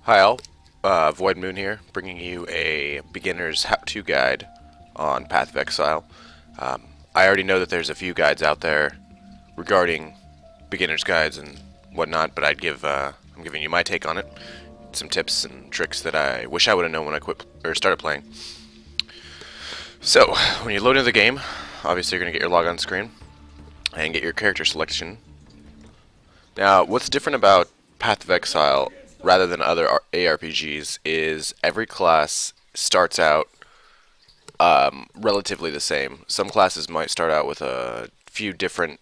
Hi all, Void Moon here, bringing you a beginner's how-to guide on Path of Exile. I already know that there's a few guides out there regarding beginner's guides and whatnot, but I'm giving you my take on it, some tips and tricks that I wish I would have known when I quit or started playing. So, when you load into the game, obviously you're going to get your logon screen and get your character selection. Now, what's different about Path of Exile rather than other ARPGs is every class starts out relatively the same. Some classes might start out with a few different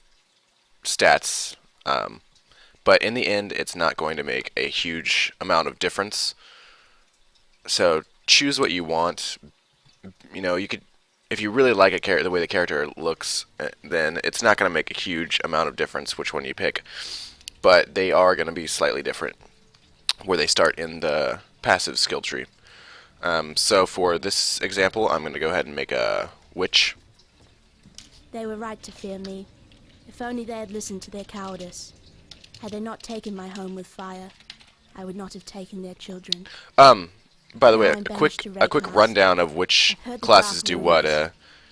stats, but in the end, it's not going to make a huge amount of difference. So choose what you want. You know, you could, if you really like the way the character looks, then it's not going to make a huge amount of difference which one you pick. But they are going to be slightly different where they start in the passive skill tree. So for this example, I'm going to go ahead and make a witch. They were right to fear me. If only they had listened to their cowardice. Had they not taken my home with fire, I would not have taken their children. By the Now way, I'm banished to a quick Red rundown of which I've heard the classes dark do what. noise,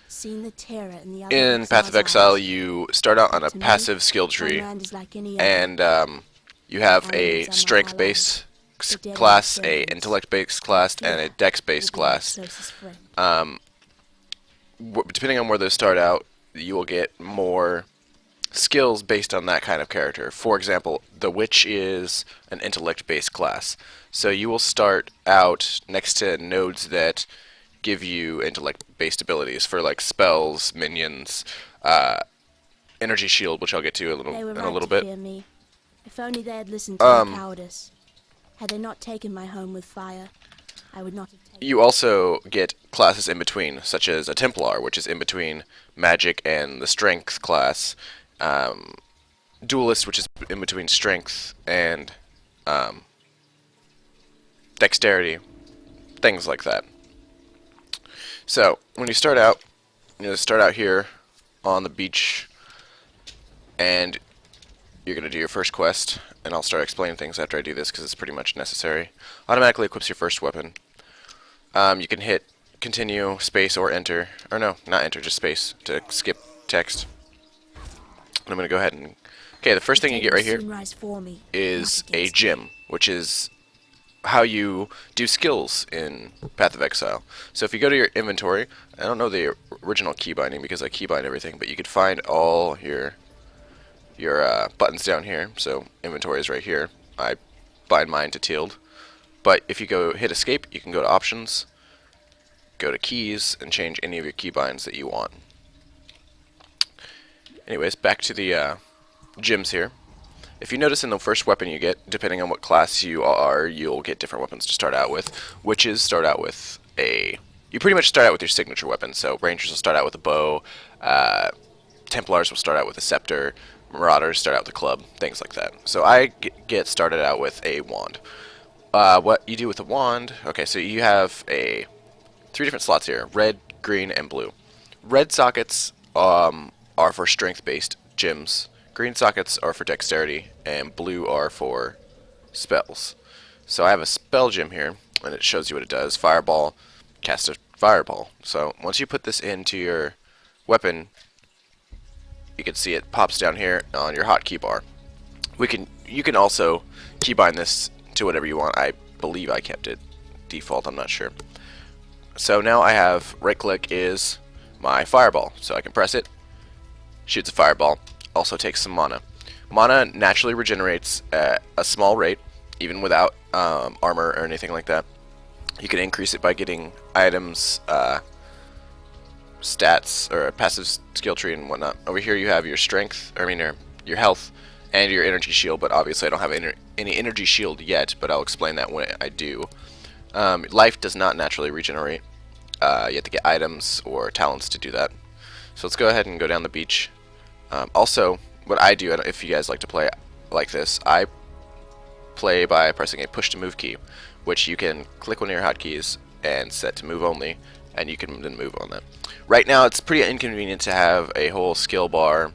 seen the terror in the other In Path of exiles' Exile, eyes. you start out on a To me, passive skill tree, Homeland is like any other. and you have The a elements are my strength-based allies. The dead are class, my a servants. intellect-based class, and a Fear dex-based will be my class. closest friend. Depending on where those start out, you will get more skills based on that kind of character. For example, the witch is an intellect-based class, so you will start out next to nodes that give you intellect-based abilities for like spells, minions, energy shield, which I'll get to They were in a right little to bit. fear me. If only they had listened to their cowardice. Had they not taken my home with fire, I would not have taken. You also get classes in between, such as a Templar, which is in between magic and the strength class. Duelist, which is in between strength and dexterity, things like that. So when you start out, start out here on the beach, and you're going to do your first quest, and I'll start explaining things after I do this because it's pretty much necessary. Automatically equips your first weapon. You can hit continue, space, or enter. Or no, not enter, just space to skip text. And I'm going to go ahead and... Okay, the first thing you get right here is a gym, which is how you do skills in Path of Exile. So if you go to your inventory, I don't know the original key binding because I keybind everything, but you could find all your buttons down here. So inventory is right here. I bind mine to tilde. But if you go hit escape, you can go to options, go to keys, and change any of your keybinds that you want. Anyways, back to the gyms here. If you notice in the first weapon you get, depending on what class you are, you'll get different weapons to start out with. Witches start out with you pretty much start out with your signature weapon. So Rangers will start out with a bow, Templars will start out with a scepter, Marauders start out with a club, things like that. So I get started out with a wand. What you do with the wand, okay, so you have three different slots here, red, green, and blue. Red sockets are for strength-based gems, green sockets are for dexterity, and blue are for spells. So I have a spell gem here, and it shows you what it does. Fireball, cast a fireball. So once you put this into your weapon, you can see it pops down here on your hotkey bar. You can also keybind this to whatever you want. I believe I kept it default, I'm not sure. So now I have right click is my fireball, so I can press it, shoots a fireball, also takes some mana. Mana naturally regenerates at a small rate, even without armor or anything like that. You can increase it by getting items, stats, or a passive skill tree and whatnot. Over here you have your strength, your health, and your energy shield, but obviously I don't have any energy shield yet, but I'll explain that when I do. Life does not naturally regenerate. You have to get items or talents to do that. So let's go ahead and go down the beach. Also, what I do, if you guys like to play like this, I play by pressing a push to move key, which you can click one of your hotkeys and set to move only, and you can then move on that. Right now, it's pretty inconvenient to have a whole skill bar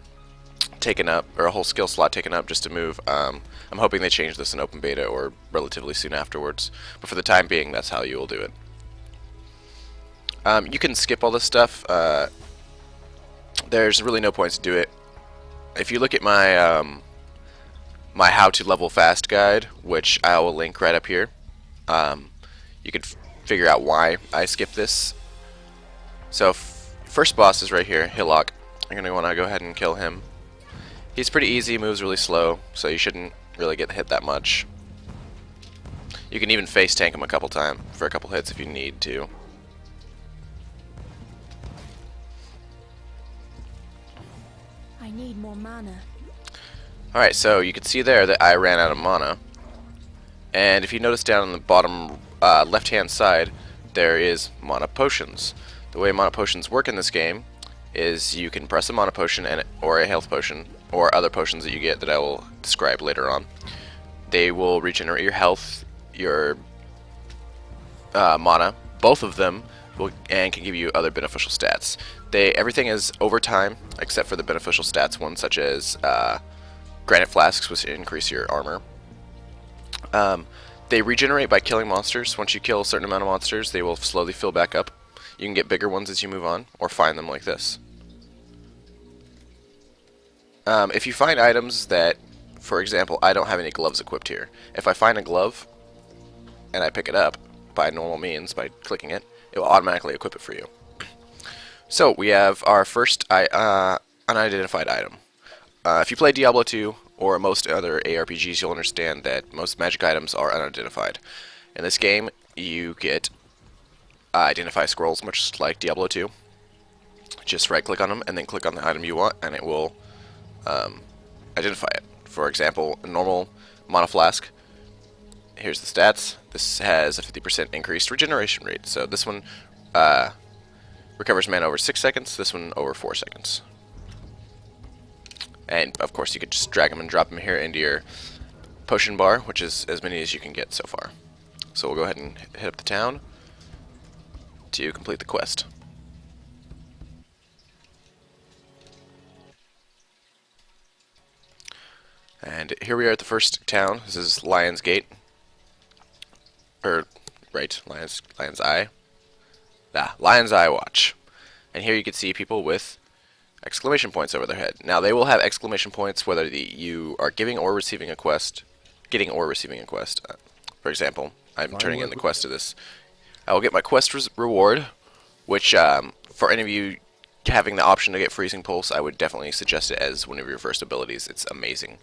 taken up, or a whole skill slot taken up just to move. I'm hoping they change this in open beta or relatively soon afterwards. But for the time being, that's how you will do it. You can skip all this stuff. There's really no point to do it. If you look at my my how to level fast guide, which I will link right up here, you can figure out why I skip this. So first boss is right here, Hillock. You're gonna want to go ahead and kill him. He's pretty easy, moves really slow, so you shouldn't really get hit that much. You can even face tank him a couple times for a couple hits if you need to. I need more mana. Alright, so you can see there that I ran out of mana. And if you notice down on the bottom left hand side, there is mana potions. The way mana potions work in this game is you can press a mana potion or a health potion or other potions that you get that I will describe later on. They will regenerate your health, your mana, both of them, and can give you other beneficial stats. Everything is over time except for the beneficial stats ones, such as granite flasks, which increase your armor. They regenerate by killing monsters. Once you kill a certain amount of monsters, they will slowly fill back up. You can get bigger ones as you move on, or find them like this. If you find items that, for example, I don't have any gloves equipped here. If I find a glove and I pick it up by normal means, by clicking it, it will automatically equip it for you. So we have our first unidentified item. If you play Diablo 2 or most other ARPGs, you'll understand that most magic items are unidentified. In this game, you get identify scrolls, much like Diablo 2. Just right-click on them and then click on the item you want, and it will identify it. For example, a normal mana flask. Here's the stats. This has a 50% increased regeneration rate. So this one recovers mana over 6 seconds. This one over 4 seconds. And of course, you could just drag them and drop them here into your potion bar, which is as many as you can get so far. So we'll go ahead and hit up the town to complete the quest. And here we are at the first town. This is Lion's Gate. Lion's Eye. Lion's Eye Watch. And here you can see people with exclamation points over their head. Now they will have exclamation points whether you are giving or receiving a quest. For example, I'm turning in the quest to this. I will get my quest reward, which for any of you having the option to get Freezing Pulse, I would definitely suggest it as one of your first abilities. It's amazing.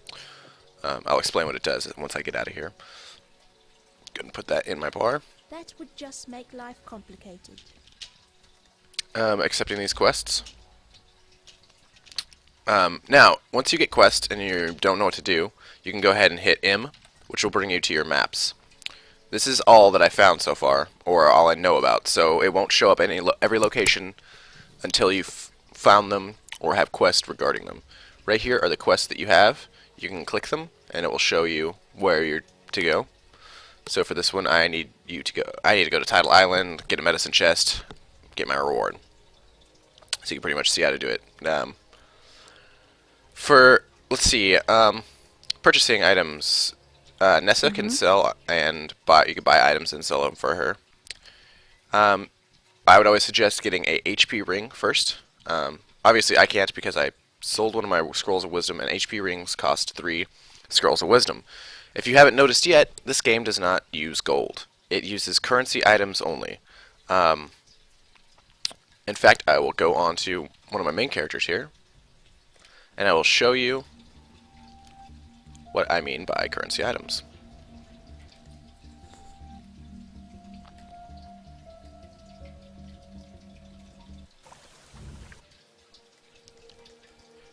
I'll explain what it does once I get out of here. Go and put that in my bar. That would just make life complicated. Accepting these quests. Now, once you get quests and you don't know what to do, you can go ahead and hit M, which will bring you to your maps. This is all that I found so far, or all I know about, so it won't show up every location until you've found them or have quests regarding them. Right here are the quests that you have. You can click them, and it will show you where you're to go. So for this one, I need to go to Tidal Island, get a medicine chest, get my reward. So you can pretty much see how to do it. Let's see, purchasing items. Nessa can sell and buy. You can buy items and sell them for her. I would always suggest getting a HP ring first. Obviously, I can't because I sold one of my Scrolls of Wisdom, and HP rings cost 3 Scrolls of Wisdom. If you haven't noticed yet, this game does not use gold. It uses currency items only. In fact, I will go on to one of my main characters here, and I will show you what I mean by currency items.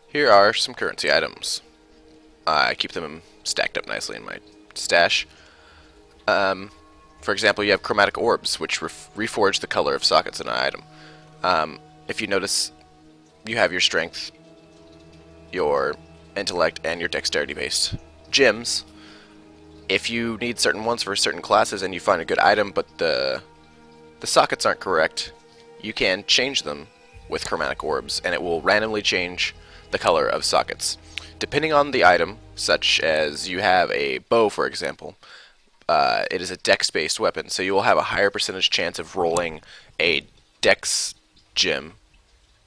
Here are some currency items. I keep them stacked up nicely in my stash. For example, you have chromatic orbs, which reforge the color of sockets in an item. If you notice, you have your strength, your intellect, and your dexterity-based gems. If you need certain ones for certain classes and you find a good item, but the sockets aren't correct, you can change them with chromatic orbs, and it will randomly change the color of sockets. Depending on the item, such as you have a bow, for example, it is a dex-based weapon, so you will have a higher percentage chance of rolling a dex gem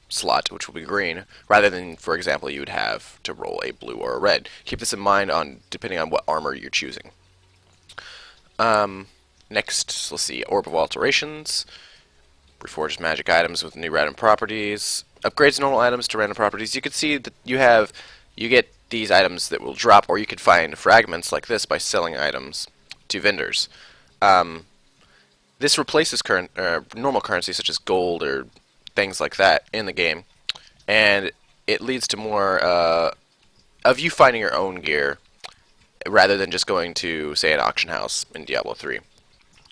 slot, which will be green, rather than, for example, you would have to roll a blue or a red. Keep this in mind on depending on what armor you're choosing. Next, let's see, Orb of Alterations. Reforges magic items with new random properties. Upgrades normal items to random properties. You can see that you get these items that will drop, or you could find fragments like this by selling items to vendors. This replaces current normal currency such as gold or things like that in the game, and it leads to more of you finding your own gear rather than just going to, say, an auction house in Diablo 3.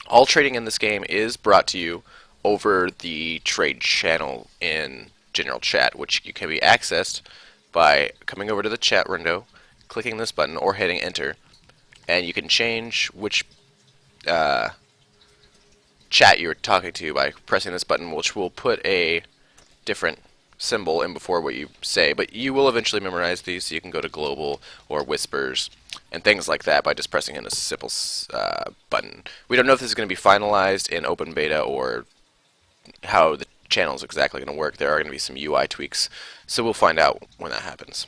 All trading in this game is brought to you over the trade channel in general chat, which can be accessed by coming over to the chat window, clicking this button, or hitting enter, and you can change which chat you're talking to by pressing this button, which will put a different symbol in before what you say, but you will eventually memorize these, so you can go to global or whispers and things like that by just pressing in a simple button. We don't know if this is going to be finalized in open beta or how the channel is exactly going to work. There are going to be some UI tweaks, so we'll find out when that happens.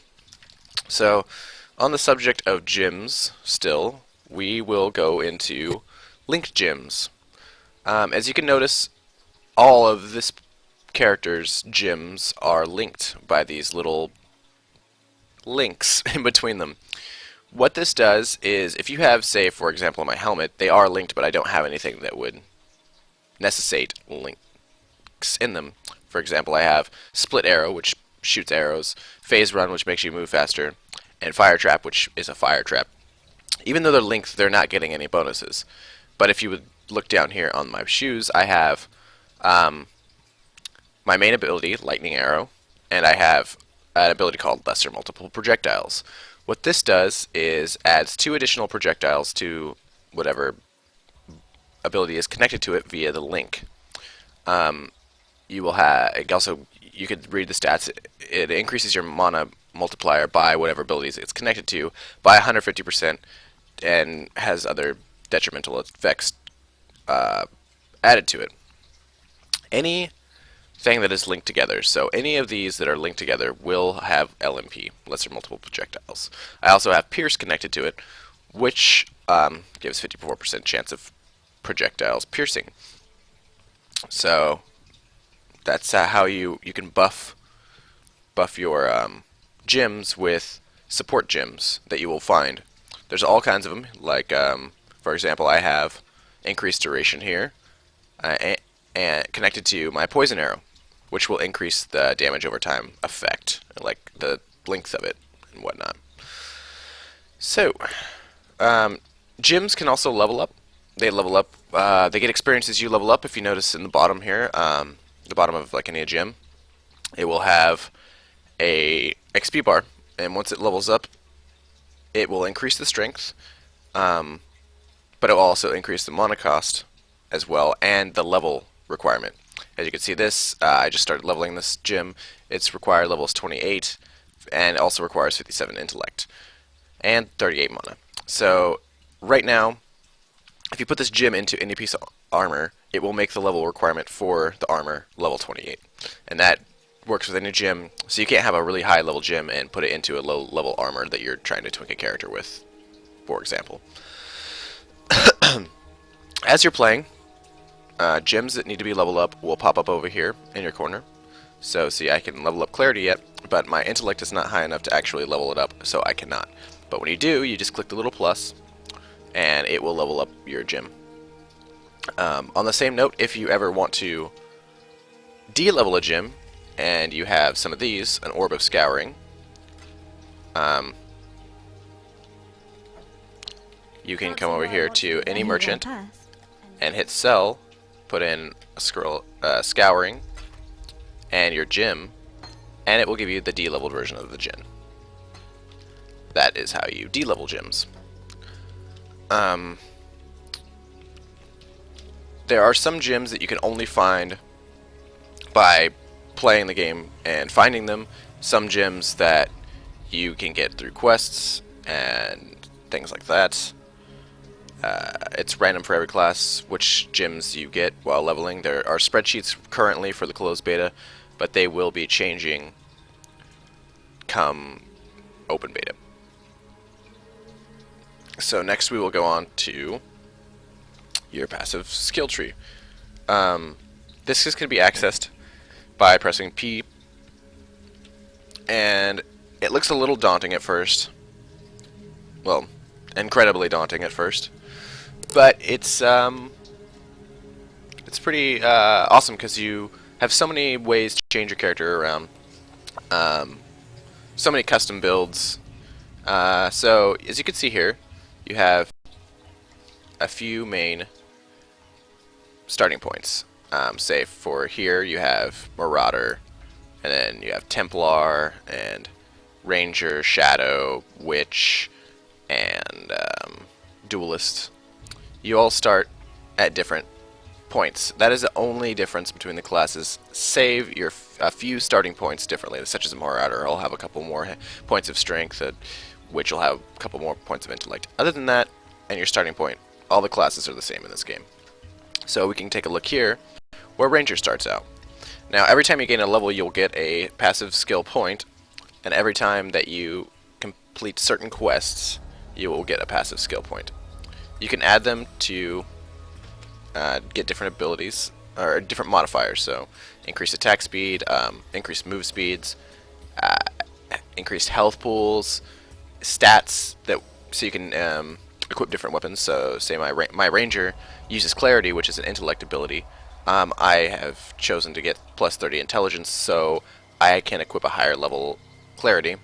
So, on the subject of gems still, we will go into linked gems. As you can notice, all of this character's gems are linked by these little links in between them. What this does is, if you have, say, for example, my helmet, they are linked, but I don't have anything that would necessitate links in them. For example, I have Split Arrow, which shoots arrows, Phase Run, which makes you move faster, and Fire Trap, which is a fire trap. Even though they're linked, they're not getting any bonuses. But if you would look down here on my shoes, I have my main ability, Lightning Arrow, and I have an ability called Lesser Multiple Projectiles. What this does is adds 2 additional projectiles to whatever ability is connected to it via the link. You will have also, you could read the stats. It increases your mana multiplier by whatever abilities it's connected to by 150%, and has other detrimental effects added to it. Anything that is linked together, so any of these that are linked together will have LMP, Lesser Multiple Projectiles. I also have Pierce connected to it, which gives 54% chance of projectiles piercing. So that's how you can buff your gems with support gems that you will find. There's all kinds of them, like for example, I have increased duration here, and connected to my poison arrow, which will increase the damage over time effect, like the length of it and whatnot. So, gems can also level up. They level up. They get experience as you level up. If you notice in the bottom here, the bottom of like any gem, it will have a XP bar, and once it levels up, it will increase the strength, but it will also increase the mana cost as well, and the level requirement. As you can see, this I just started leveling this gem. Its required level is 28, and also requires 57 intellect and 38 mana. So right now, if you put this gem into any piece of armor, it will make the level requirement for the armor level 28, and that works with any gem. So you can't have a really high level gem and put it into a low level armor that you're trying to twink a character with, for example. As you're playing, gems that need to be leveled up will pop up over here in your corner. So see, I can level up Clarity yet, but my intellect is not high enough to actually level it up, so I cannot. But when you do, you just click the little plus, and it will level up your gem. On the same note, if you ever want to de-level a gem, and you have some of these, an Orb of Scouring, you can come over here to any merchant and hit sell, put in a scouring and your gem, and it will give you the de-leveled version of the gem. That is how you de-level gems. There are some gems that you can only find by playing the game and finding them, some gems that you can get through quests and things like that. It's random for every class which gems you get while leveling. There are spreadsheets currently for the closed beta, but they will be changing come open beta. So next we will go on to your passive skill tree. This is going to be accessed by pressing P, and it looks a little daunting at first. Well, incredibly daunting at first, but it's pretty awesome because you have so many ways to change your character around, so many custom builds. So as you can see here, you have a few main starting points. Say for here you have Marauder, and then you have Templar and Ranger, Shadow, Witch, and Duelist. You all start at different points. That is the only difference between the classes. Save your a few starting points differently, such as a Marauder will have a couple more points of strength, Witch will have a couple more points of intellect. Other than that, and your starting point, all the classes are the same in this game. So we can take a look here where Ranger starts out. Now every time you gain a level you'll get a passive skill point, and every time that you complete certain quests you will get a passive skill point. You can add them to get different abilities or different modifiers, so increased attack speed, increased move speeds, increased health pools, stats that so you can equip different weapons. So say my Ranger uses Clarity, which is an intellect ability. I have chosen to get plus 30 intelligence, so I can equip a higher level Clarity,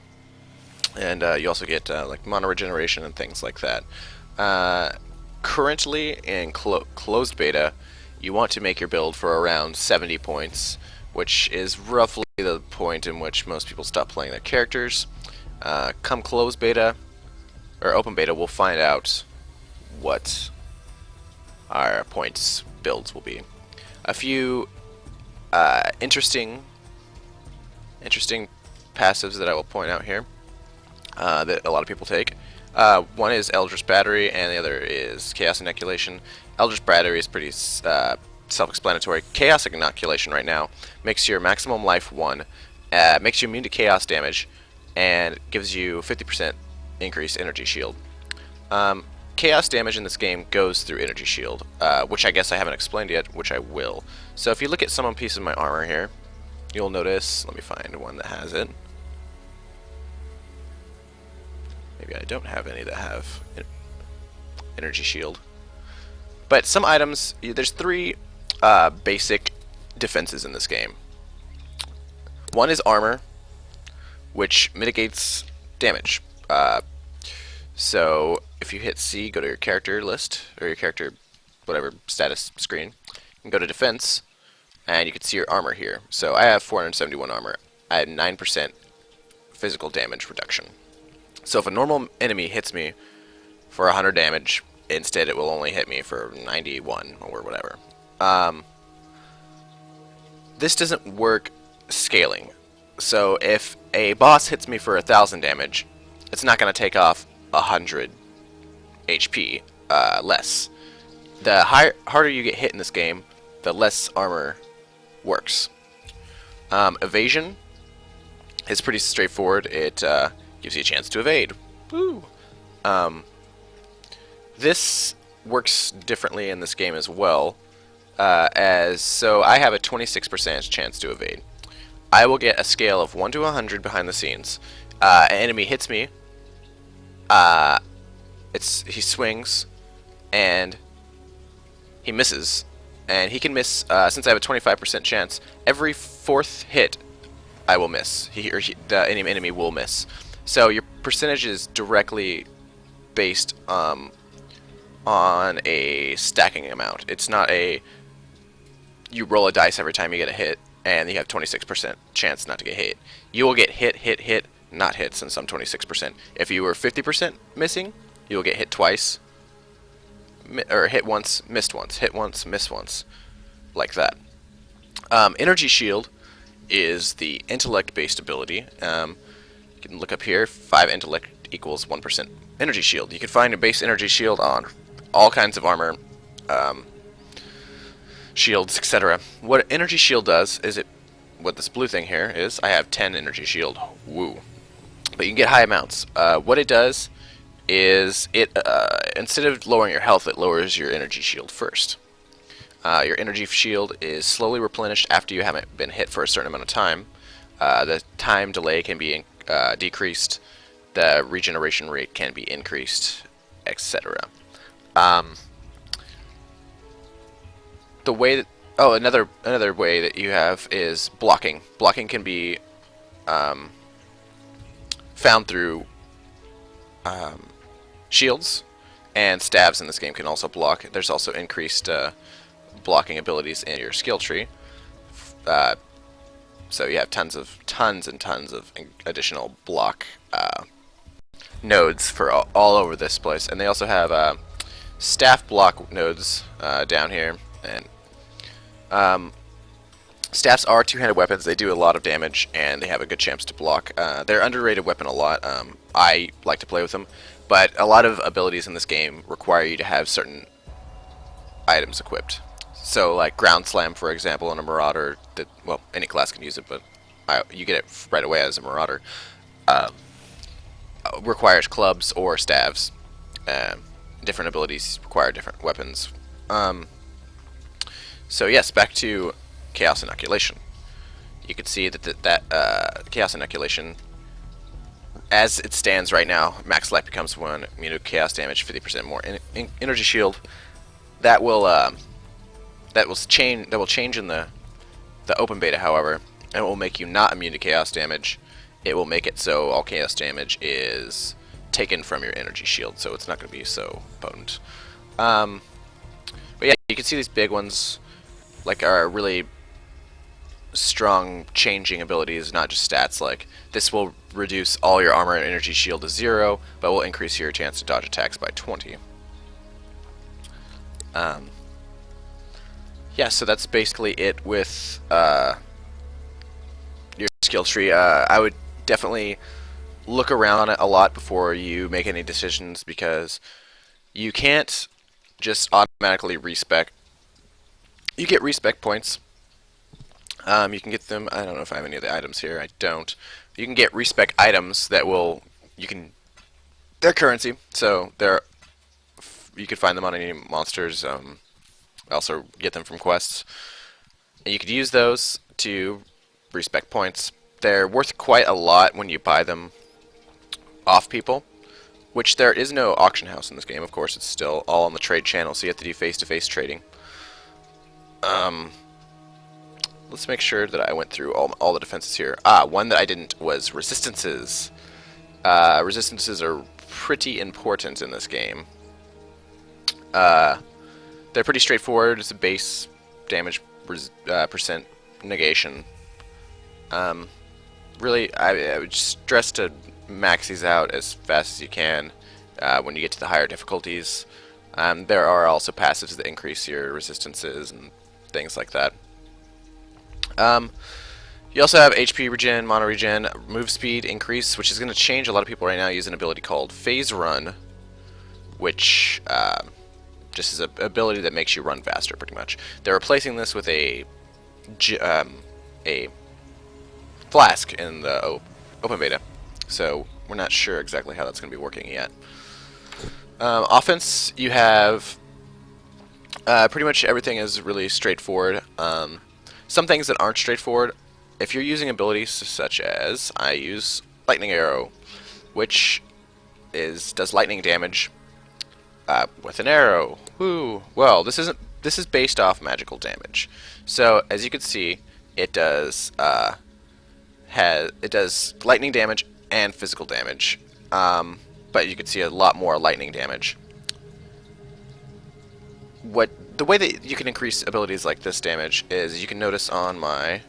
and you also get like mana regeneration and things like that. Currently in closed beta, you want to make your build for around 70 points, which is roughly the point in which most people stop playing their characters. Come closed beta or open beta, we'll find out what our points builds will be. A few interesting passives that I will point out here that a lot of people take. One is Eldritch Battery, and the other is Chaos Inoculation. Eldritch Battery is pretty self-explanatory. Chaos Inoculation right now makes your maximum life 1, makes you immune to chaos damage, and gives you 50% increased energy shield. Chaos damage in this game goes through energy shield, which I guess I haven't explained yet, which I will. So if you look at some piece of my armor here, you'll notice, let me find one that has it. Maybe I don't have any that have energy shield. But some items, there's 3 basic defenses in this game. One is armor, which mitigates damage. So if you hit C, go to your character list, or your character, whatever, status screen, and go to defense, and you can see your armor here. So I have 471 armor. I have 9% physical damage reduction. So if a normal enemy hits me for 100 damage, instead it will only hit me for 91 or whatever. This doesn't work scaling. So if a boss hits me for 1,000 damage, it's not going to take off 100 HP less. The harder you get hit in this game, the less armor works. Evasion is pretty straightforward. It gives you a chance to evade. Woo! This works differently in this game as well. So I have a 26% chance to evade. I will get a scale of 1 to 100 behind the scenes. An enemy hits me. He swings, and he misses. And he can miss, since I have a 25% chance, every 4th hit I will miss. The enemy will miss. So your percentage is directly based on a stacking amount. It's not you roll a dice every time you get a hit, and you have 26% chance not to get hit. You will get hit, not hit, since I'm 26%. If you were 50% missing, you will get hit twice, or hit once, missed once, hit once, missed once, like that. Energy shield is the intellect-based ability. You can look up here, 5 intellect equals 1% energy shield. You can find a base energy shield on all kinds of armor, shields, etc. What energy shield does is what this blue thing here is, I have 10 energy shield, woo. But you can get high amounts. What it does is instead of lowering your health, it lowers your energy shield first. Your energy shield is slowly replenished after you haven't been hit for a certain amount of time. The time delay can be decreased. The regeneration rate can be increased, etc. The way that another way that you have is blocking. Blocking can be found through shields, and stabs in this game can also block. There's also increased blocking abilities in your skill tree. So you have tons and tons of additional block nodes for all over this place, and they also have staff block nodes down here. And staffs are two-handed weapons. They do a lot of damage, and they have a good chance to block. They're underrated weapon a lot. I like to play with them, but a lot of abilities in this game require you to have certain items equipped. So, like Ground Slam, for example, on a Marauder, well, any class can use it, but you get it right away as a Marauder, requires clubs or staves. Different abilities require different weapons. So yes, back to Chaos Inoculation. You can see that Chaos Inoculation, as it stands right now, max life becomes 1, immune to chaos damage, 50% more energy shield. That will change in the open beta, however, and it will make you not immune to chaos damage. It will make it so all chaos damage is taken from your energy shield, so it's not going to be so potent. But yeah, you can see these big ones, like, are really strong changing abilities, not just stats. Like, this will reduce all your armor and energy shield to 0, but will increase your chance to dodge attacks by 20. Yeah, so that's basically it with your skill tree. I would definitely look around on it a lot before you make any decisions, because you can't just automatically respec. You get respec points. You can get them. I don't know if I have any of the items here. I don't. You can get respec items that will. They're currency, so you can find them on any monsters. Also get them from quests. And you could use those to respec points. They're worth quite a lot when you buy them off people, which there is no auction house in this game. Of course, it's still all on the trade channel, so you have to do face-to-face trading. Let's make sure that I went through all the defenses here. One that I didn't was resistances. Resistances are pretty important in this game. They're pretty straightforward. It's a base damage percent negation. Really, I would stress to max these out as fast as you can when you get to the higher difficulties. There are also passives that increase your resistances and things like that. You also have HP regen, mono regen, move speed increase, which is going to change. A lot of people right now use an ability called Phase Run, which just is an ability that makes you run faster, pretty much. They're replacing this with a flask in the open beta, so we're not sure exactly how that's going to be working yet. Offense, you have pretty much everything is really straightforward. Some things that aren't straightforward, if you're using abilities such as, I use Lightning Arrow, which does lightning damage with an arrow. Woo! Well, this is based off magical damage. So as you can see, it does lightning damage and physical damage, but you can see a lot more lightning damage. The way that you can increase abilities like this damage is, you can notice on my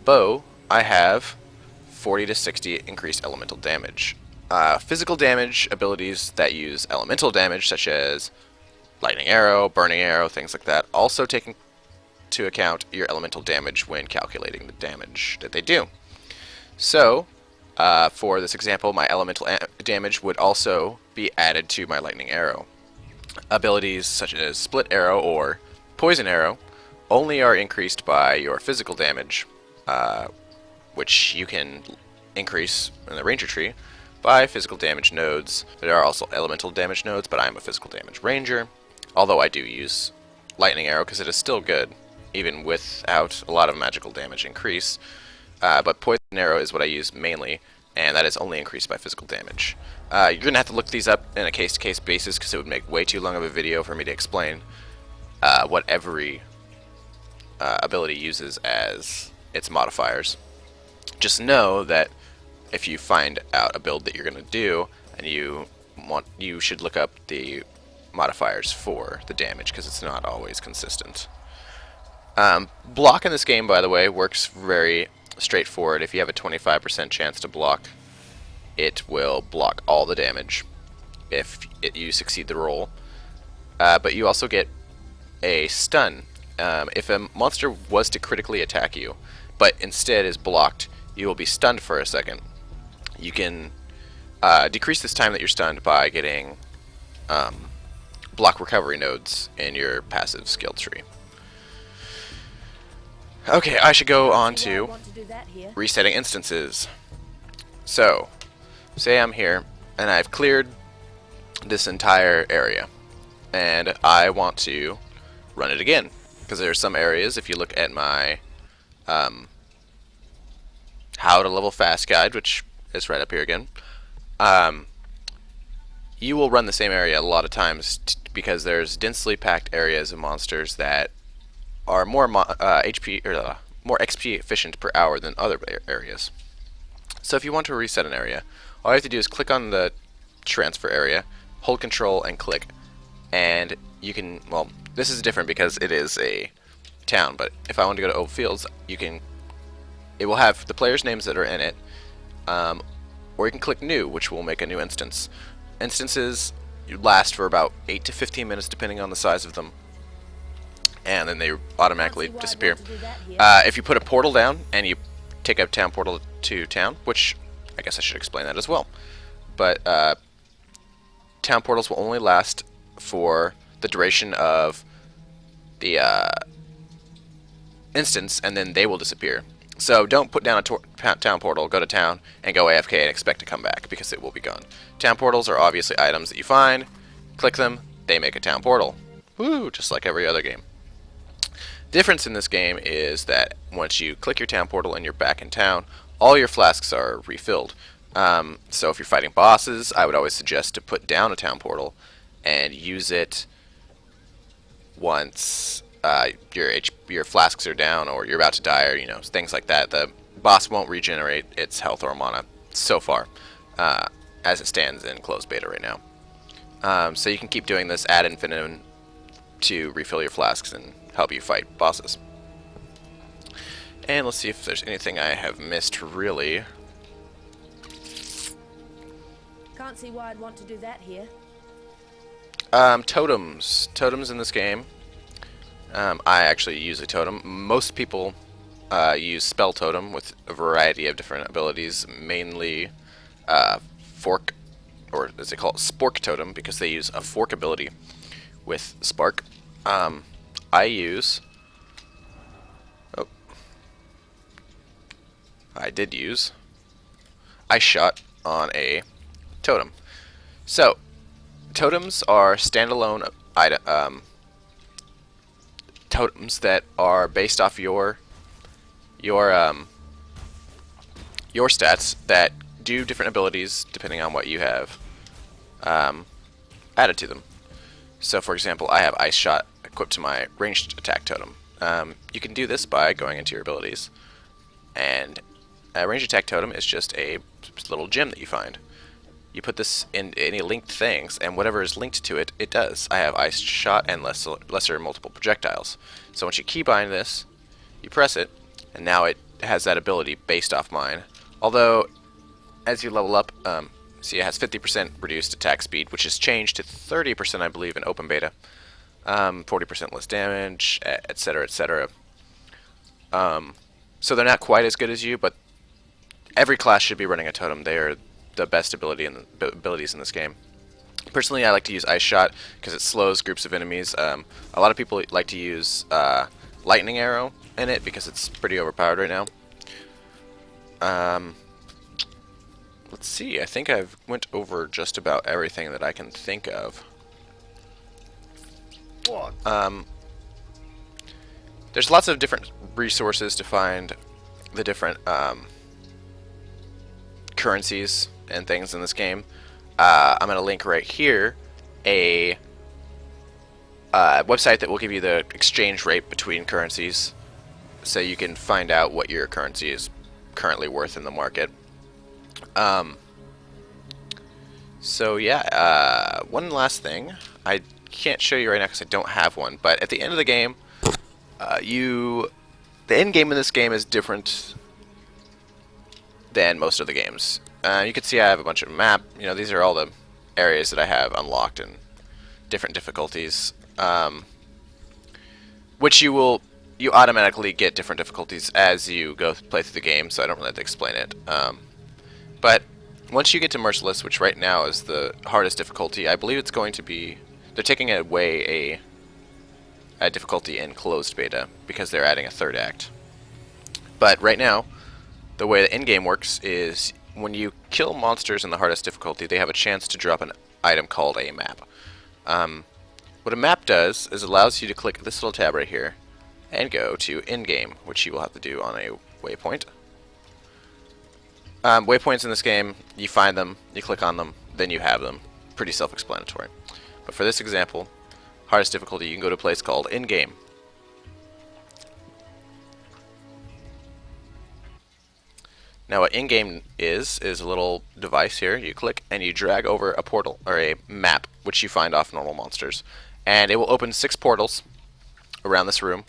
bow I have 40 to 60 increased elemental damage. Physical damage abilities that use elemental damage, such as Lightning Arrow, Burning Arrow, things like that, also take to account your elemental damage when calculating the damage that they do. So, for this example, my elemental damage would also be added to my lightning arrow. Abilities such as split arrow or poison arrow only are increased by your physical damage, which you can increase in the ranger tree by physical damage nodes. There are also elemental damage nodes, but I'm a physical damage ranger, although I do use lightning arrow because it is still good, even without a lot of magical damage increase. But poison arrow is what I use mainly, and that is only increased by physical damage. You're going to have to look these up in a case-to-case basis because it would make way too long of a video for me to explain what every ability uses as its modifiers. Just know that if you find out a build that you're going to do and you should look up the modifiers for the damage because it's not always consistent. Block in this game, by the way, works very straightforward. If you have a 25% chance to block, it will block all the damage if you succeed the roll. But you also get a stun. If a monster was to critically attack you, but instead is blocked, you will be stunned for a second. You can decrease this time that you're stunned by getting block recovery nodes in your passive skill tree. Okay, I should go on to resetting instances. So, say I'm here, and I've cleared this entire area, and I want to run it again. Because there are some areas, if you look at my how to level fast guide, which is right up here again, you will run the same area a lot of times because there's densely packed areas of monsters that are more HP or more XP efficient per hour than other areas. So if you want to reset an area, all you have to do is click on the transfer area, hold control and click, and you can, well, this is different because it is a town, but if I want to go to Old Fields, it will have the players' names that are in it, or you can click new, which will make a new instance. Instances last for about 8 to 15 minutes depending on the size of them, and then they automatically disappear. If you put a portal down and you take a town portal to town, which I guess I should explain that as well, but town portals will only last for the duration of the instance, and then they will disappear. So don't put down a town portal, go to town, and go AFK and expect to come back, because it will be gone. Town portals are obviously items that you find, click them, they make a town portal. Woo, just like every other game. Difference in this game is that once you click your town portal and you're back in town, all your flasks are refilled. So if you're fighting bosses, I would always suggest to put down a town portal and use it once your flasks are down or you're about to die, or things like that. The boss won't regenerate its health or mana so far, as it stands in closed beta right now. So you can keep doing this ad infinitum to refill your flasks and help you fight bosses. And let's see if there's anything I have missed, really. Can't see why I'd want to do that here. Totems. Totems in this game. I actually use a totem. Most people use spell totem with a variety of different abilities, mainly fork, or as they call it, spork totem, because they use a fork ability with spark. I use, I shot on a totem. So totems are standalone totems that are based off your stats that do different abilities depending on what you have added to them. So for example, I have Ice Shot equipped to my ranged attack totem. You can do this by going into your abilities, and a ranged attack totem is just a little gem that you find. You put this in any linked things, and whatever is linked to it, it does. I have Ice Shot and lesser multiple projectiles. So once you keybind this, you press it, and now it has that ability based off mine. Although, as you level up, see it has 50% reduced attack speed, which has changed to 30%, I believe, in open beta. 40% less damage, etc., etc. So they're not quite as good as you, but every class should be running a totem. They are the best abilities in this game. Personally, I like to use Ice Shot because it slows groups of enemies. A lot of people like to use Lightning Arrow in it because it's pretty overpowered right now. Let's see, I think I've went over just about everything that I can think of. There's lots of different resources to find the different currencies and things in this game. I'm going to link right here a website that will give you the exchange rate between currencies, so you can find out what your currency is currently worth in the market. So yeah, one last thing. I can't show you right now because I don't have one, but at the end of the game, the end game in this game is different than most of the games. You can see I have a bunch of map. You know, these are all the areas that I have unlocked in different difficulties, which you automatically get different difficulties as you play through the game. So I don't really have to explain it. But once you get to Merciless, which right now is the hardest difficulty, I believe it's going to be, they're taking away a difficulty in closed beta because they're adding a third act. But right now, the way the endgame works is when you kill monsters in the hardest difficulty, they have a chance to drop an item called a map. What a map does is allows you to click this little tab right here and go to endgame, which you will have to do on a waypoint. Waypoints in this game, you find them, you click on them, then you have them. Pretty self-explanatory. But for this example, hardest difficulty, you can go to a place called endgame. Now what in-game is a little device here. You click and you drag over a portal, or a map, which you find off normal monsters. And it will open 6 portals around this room,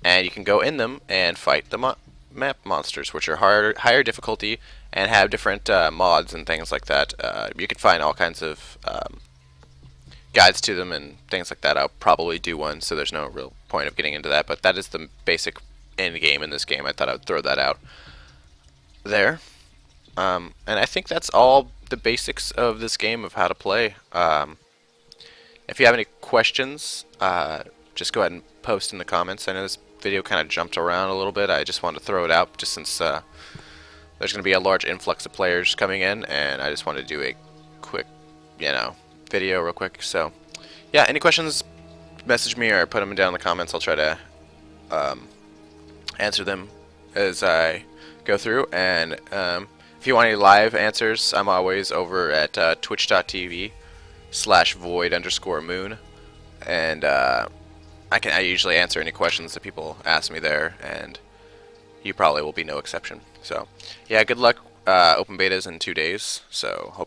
and you can go in them and fight the map monsters, which are higher difficulty and have different mods and things like that. You can find all kinds of guides to them and things like that. I'll probably do one, so there's no real point of getting into that, but that is the basic end game in this game. I thought I would throw that out there. And I think that's all the basics of this game of how to play. If you have any questions, just go ahead and post in the comments. I know this video kind of jumped around a little bit. I just wanted to throw it out just since there's going to be a large influx of players coming in, and I just wanted to do a quick, video real quick. So, yeah, any questions, message me or put them down in the comments. I'll try to answer them as I go through. And if you want any live answers, I'm always over at twitch.tv/void_moon, and I usually answer any questions that people ask me there, and you probably will be no exception. So yeah, good luck. Open beta's in 2 days, so hope to